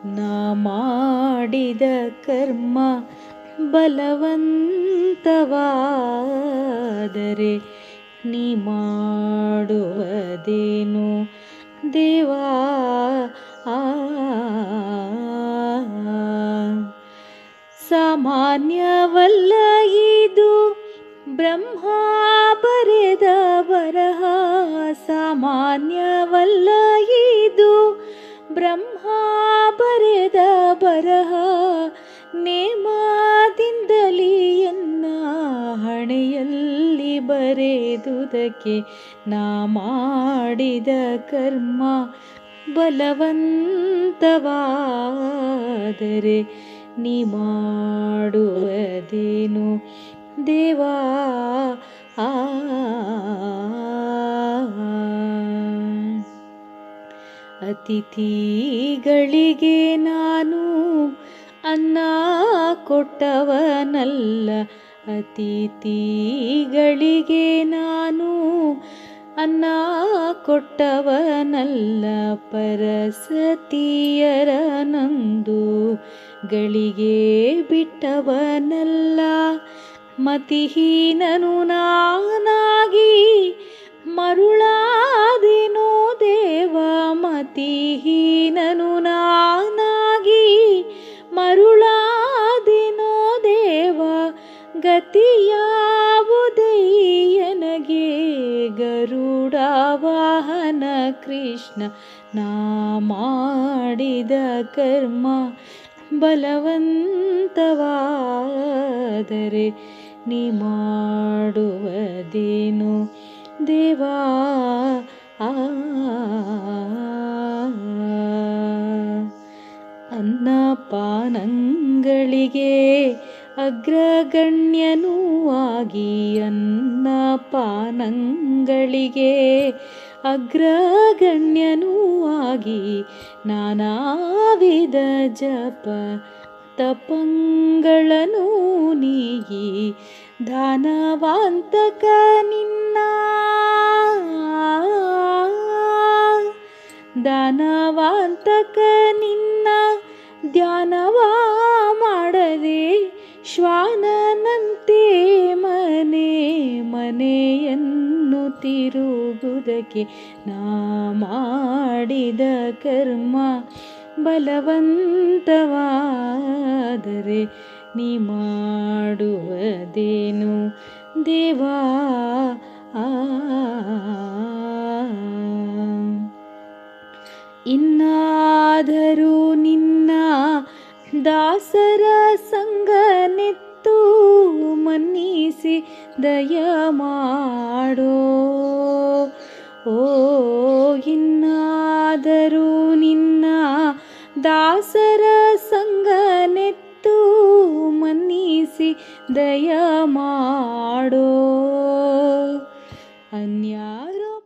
ನಾ ಮಾಡಿದ ಕರ್ಮ ಬಲವಂತವಾದರೆ ನೀ ಮಾಡುವದೇನು ದೇವಾ. ಸಾಮಾನ್ಯವಲ್ಲ ಇದು ಬ್ರಹ್ಮ ಬರೆದ ಬರಹ, ಸಾಮಾನ್ಯವಲ್ಲ ಇದು ಬ್ರಹ್ಮ ಬರೆದ ಬರಹ. ನೇಮದಿಂದಲೇ ಎನ್ನ ಹಣೆಯಲ್ಲಿ ಬರೆದುದಕ್ಕೆ ನಾ ಮಾಡಿದ ಕರ್ಮ ಬಲವಂತವಾದರೆ ನೀ ಮಾಡುವದೇನು ದೇವಾ. ಅತಿಥಿಗಳಿಗೆ ನಾನು ಅನ್ನ ಕೊಟ್ಟವನಲ್ಲ, ಅತಿಥಿಗಳಿಗೆ ನಾನು ಅನ್ನ ಕೊಟ್ಟವನಲ್ಲ. ಪರಸತಿಯರ ನಂದು ಗಳಿಗೆ ಬಿಟ್ಟವನಲ್ಲ. ಮತಿಹೀನನು ನಾನಾಗಿ ಮರುಳಾದೆನೋ ದೇವ, ಮತಿಹೀನನು ನಾನಾಗಿ ಮರುಳಾದೆನೋ ದೇವ. ಗತಿಯಾವುದಯ್ಯನಗೆ ಗರುಡ ವಾಹನ ಕೃಷ್ಣ, ನಾ ಮಾಡಿದ ಕರ್ಮ ಬಲವಂತವಾದರೆ ನೀ ಮಾಡುವದೇನು ದೇವಾ. ಅನ್ನಪಾನಗಳಿಗೆ ಅಗ್ರಗಣ್ಯನೂ ಆಗಿ, ಅನ್ನಪಾನಗಳಿಗೆ ಅಗ್ರಗಣ್ಯನೂ ಆಗಿ, ನಾನಾ ವಿಧ ಜಪ ತಪಂಗಳನ್ನು ನೀಗಿ, ದಾನವಾಂತಕ ನಿನ್ನ ದಾನವಾಂತಕ ನಿನ್ನ ಧ್ಯಾನವ ಮಾಡದೆ ಶ್ವಾನನಂತೆ ಮನೆ ಮನೆಯನ್ನು ತಿರುಗುವುದಕ್ಕೆ ನಾ ಮಾಡಿದ ಕರ್ಮ ಬಲವಂತವಾದರೆ ನೀ ಮಾಡುವದೇನು ದೇವಾ. ಇನ್ನಾದರೂ ನಿನ್ನ ದಾಸರ ಸಂಗನೆತ್ತು ಮನ್ನಿಸಿ ದಯ ಮಾಡೋ. ಓ ಇನ್ನಾದರೂ ನಿನ್ನ ದಾಸರ ಸಂಗನೆತ್ತು ಮನ್ನಿಸಿ ದಯ ಮಾಡೋ.